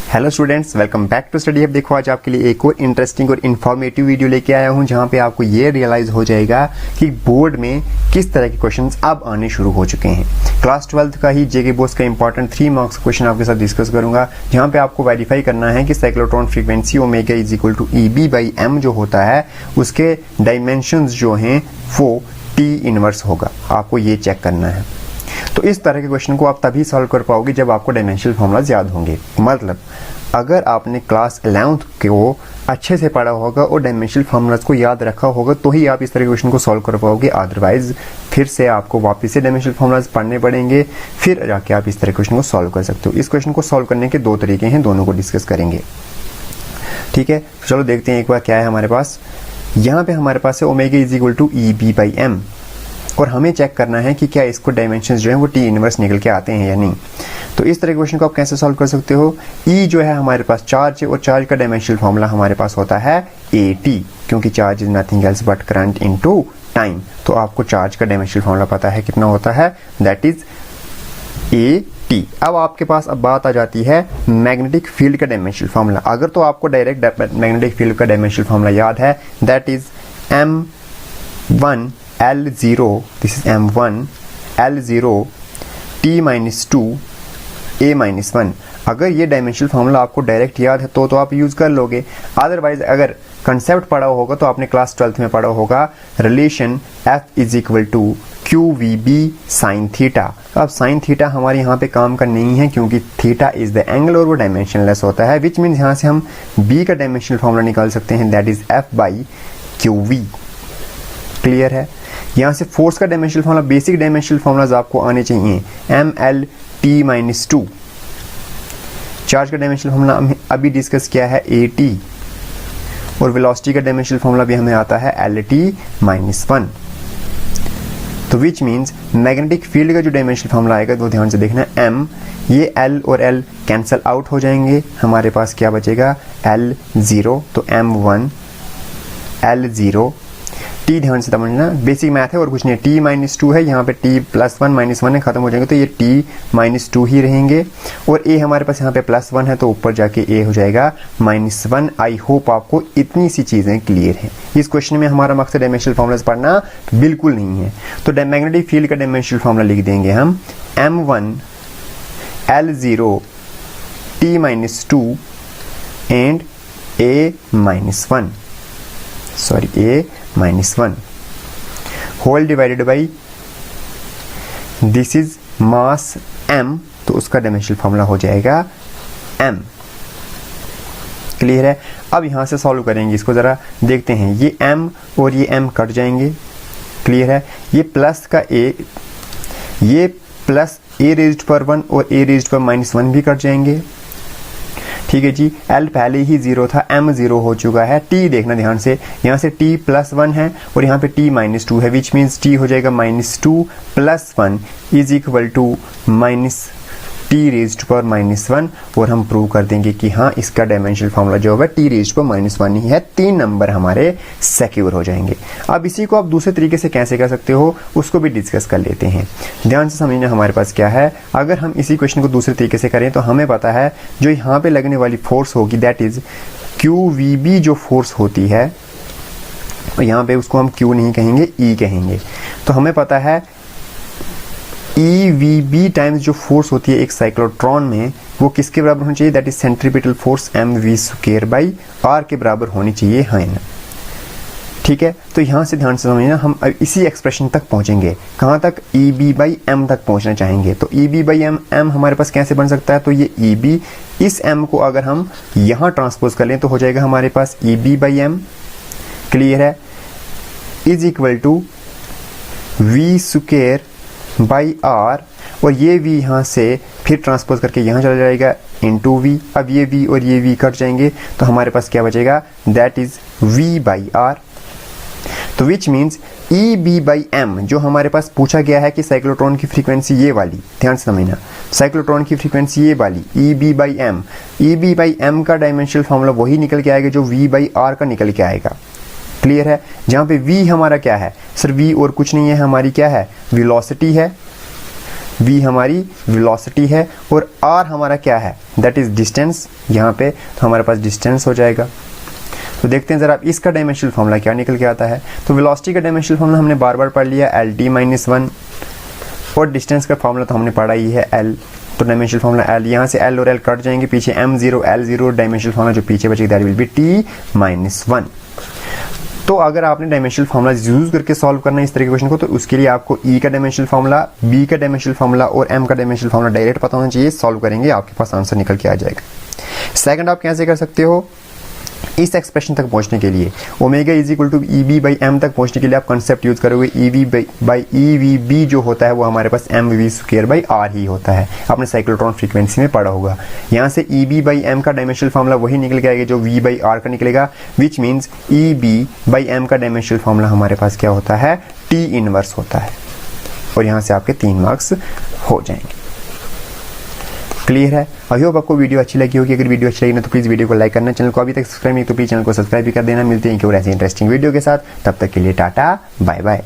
Hello students, welcome back to study hub. देखो आज आपके लिए एक और इंटरेस्टिंग और इन्फॉर्मेटिव वीडियो लेके आया हूं जहां पे आपको ये रियलाइज हो जाएगा कि बोर्ड में किस तरह के क्वेश्चंस अब आने शुरू हो चुके हैं। क्लास 12th का ही जेके बोस का इंपॉर्टेंट 3 मार्क्स क्वेश्चन आपके साथ डिस्कस करूंगा, जहां पे आपको वेरीफाई करना है कि cyclotron frequency omega is equal to EB/m जो होता है उसके डायमेंशंस जो हैं वो T इनवर्स होगा। आपको ये चेक करना है। तो इस तरह के क्वेश्चन को आप तभी सॉल्व कर पाओगे जब आपको डायमेंशनल फॉर्मूलाज याद होंगे। मतलब अगर आपने क्लास 11th को अच्छे से पढ़ा होगा और डायमेंशनल फॉर्मूलाज को याद रखा होगा तो ही आप इस तरह के क्वेश्चन को सॉल्व कर पाओगे। अदरवाइज फिर से आपको वापस से डायमेंशनल फॉर्मूलाज पढ़ने पड़ेंगे, फिर जाके आप इस तरह के क्वेश्चन को सॉल्व कर सकते हो। इस क्वेश्चन को सॉल्व करने के 2 तरीके हैं, दोनों को डिस्कस करेंगे। ठीक है, चलो देखते हैं एक बार क्या है हमारे पास। यहाँ पे हमारे पास है omega is equal to EB/m और हमें चेक करना है कि क्या इसको डायमेंशंस जो है वो T इनवर्स निकल के आते हैं या नहीं। तो इस तरह के क्वेश्चन को आप कैसे सॉल्व कर सकते हो। E जो है हमारे पास चार्ज है और चार्ज का डायमेंशनल फॉर्मूला हमारे पास होता है AT, क्योंकि charge is nothing else but current into time. तो आपको चार्ज का डायमेंशनल फॉर्मूला पता है कितना होता है, दैट इज AT। अब आपके पास अब बात आ जाती है मैग्नेटिक फील्ड का डायमेंशनल फॉर्मूला। अगर तो आपको डायरेक्ट मैग्नेटिक फील्ड का डायमेंशनल फॉर्मूला याद है, that is M1 L0, this is M1 L0 T-2 A-1। अगर ये डायमेंशनल फॉर्मूला आपको डायरेक्ट याद है तो आप यूज कर लोगे। अदरवाइज अगर कंसेप्ट पढ़ा होगा तो आपने क्लास 12th में पढ़ा होगा relation F is equal to QVB sine theta. अब साइन थीटा हमारे यहाँ पे काम का नहीं है क्योंकि थीटा इज द एंगल और वो डायमेंशनलेस होता है, विच मीन्स यहाँ से हम B का डायमेंशनल फॉर्मूला निकाल सकते हैं, दैट इज F/QV। क्लियर है। यहाँ से फोर्स का dimensional formula, basic dimensional formulas आपको आने चाहिए, MLT-2। चार्ज का डायमेंशनल फॉर्मूला हमने अभी डिस्कस किया है AT और वेलोसिटी का डायमेंशनल फॉर्मूला भी हमें आता है LT-1। तो विच मीन्स मैग्नेटिक फील्ड का जो डायमेंशनल फॉर्मूला आएगा वो ध्यान से देखना, M, ये L और L कैंसल आउट हो जाएंगे, हमारे पास क्या बचेगा L0। तो M1 L0 T, ध्यान से समझना, बेसिक मैथ है और कुछ नहीं। T-2 है, यहाँ पे T+1 -1 है, खत्म हो जाएंगे तो ये T-2 ही रहेंगे और A हमारे पास यहाँ पे +1 है तो ऊपर जाके A हो जाएगा -1। आई होप आपको इतनी सी चीजें क्लियर हैं। इस क्वेश्चन में हमारा मकसद डायमेंशनल फॉर्मूलाज पढ़ना बिल्कुल नहीं है। तो मैग्नेटिक फील्ड का डायमेंशनल फॉर्मूला लिख देंगे हम M1 L0 T-2 and A-1 whole divided by this is mass M, तो उसका डायमेंशनल फॉर्मूला हो जाएगा M। क्लियर है। अब यहां से सॉल्व करेंगे, इसको जरा देखते हैं। ये M और ये M कट जाएंगे। क्लियर है। ये प्लस का A, ये प्लस A⁻1 और A⁻1 भी कट जाएंगे। ठीक है जी। L पहले ही 0 था, M 0 हो चुका है। T देखना ध्यान से, यहाँ से T+1 है और यहाँ पे T-2 है, विच मीन्स T हो जाएगा -2 + 1 इज इक्वल टू T⁻1 और हम प्रूव कर देंगे कि हाँ इसका डायमेंशनल फॉर्मूला जो होगा T⁻1 ही है। 3 नंबर हमारे सिक्योर हो जाएंगे। अब इसी को आप दूसरे तरीके से कैसे कर सकते हो उसको भी डिस्कस कर लेते हैं। ध्यान से समझना हमारे पास क्या है। अगर हम इसी क्वेश्चन को दूसरे तरीके से करें तो हमें पता है जो यहाँ पे लगने वाली फोर्स होगी दैट इज QVB जो फोर्स होती है, यहाँ पे उसको हम Q नहीं कहेंगे E कहेंगे। तो हमें पता है EVB टाइम्स जो फोर्स होती है एक साइक्लोट्रॉन में वो किसके बराबर होनी चाहिए, that is centripetal force mv²/r के बराबर होनी चाहिए, है ना। ठीक है। तो यहाँ से ध्यान से समझना, हम अब इसी एक्सप्रेशन तक पहुंचेंगे। कहाँ तक, EB/m तक पहुंचना चाहेंगे। तो EB/m हमारे पास कैसे बन सकता है, तो ये EB, इस m को अगर हम यहाँ ट्रांसपोज कर लें तो हो जाएगा हमारे पास EB/m। क्लियर है। Is equal to v² by R और ये V यहाँ से फिर ट्रांसपोज करके यहाँ चला जाएगा इंटू V। अब ये V और ये V कट जाएंगे तो हमारे पास क्या बचेगा, दैट इज V/R। तो विच मीन्स EB/m जो हमारे पास पूछा गया है कि साइक्लोट्रॉन की फ्रीक्वेंसी ये वाली, ध्यान से समझना, साइक्लोट्रॉन की फ्रीक्वेंसी ये वाली EB/m का डायमेंशनल फॉर्मूला वही निकल के आएगा जो V/R का निकल के आएगा। क्लियर है। जहां पे V हमारा क्या है, सर V और कुछ नहीं है, हमारी क्या है, वेलोसिटी है। v हमारी वेलोसिटी है और r हमारा क्या है, दैट इज डिस्टेंस। यहाँ पे तो हमारे पास डिस्टेंस हो जाएगा। तो देखते हैं जरा आप इसका डायमेंशनल फॉर्मूला क्या निकल के आता है। तो वेलोसिटी का डायमेंशनल फॉर्मूला हमने बार बार पढ़ लिया, lt-1, और डिस्टेंस का फॉर्मूला तो हमने पढ़ा ही है l। तो डायमेंशनल फॉर्मूला l, यहाँ से l और l कट जाएंगे, पीछे m0 l0, डायमेंशनल फॉर्मूला जो पीछे बचेगा दैट विल बी t-1। तो अगर आपने डायमेंशनल फॉर्मूला यूज करके सॉल्व करना है इस तरह के क्वेश्चन को, तो उसके लिए आपको e का डायमेंशनल फॉर्मूला, b का डायमेंशनल फॉर्मूला और m का डायमेंशनल फॉर्मूला डायरेक्ट पता होना चाहिए। सॉल्व करेंगे आपके पास आंसर निकल के आ जाएगा। सेकंड आप कैसे कर सकते हो, इस एक्सप्रेशन तक पहुंचने के लिए omega is equal to EB by M तक पहुंचने के लिए आप कंसेप्ट यूज करोगे, ईवी बाई ईवीबी जो होता है वो हमारे पास M V square by R ही होता है, आपने साइक्लोट्रॉन फ्रीक्वेंसी में पढ़ा होगा। यहाँ से ईबी बाई एम का डायमेंशनल फॉर्मूला वही निकल के आएगा जो वी बाई आर का निकलेगा, which means EB by M का डायमेंशनल फॉर्मूला हमारे पास क्या होता है, टी इनवर्स होता है। और यहाँ से आपके 3 मार्क्स हो जाएंगे। क्लियर है? आई होप आपको वीडियो अच्छी लगी होगी। अगर वीडियो अच्छी लगी ना तो प्लीज़ वीडियो को लाइक करना, चैनल को अभी तक सब्सक्राइब नहीं तो प्लीज़ चैनल को सब्सक्राइब भी कर देना। मिलते हैं एक और ऐसे इंटरेस्टिंग वीडियो के साथ, तब तक के लिए टाटा बाय बाय।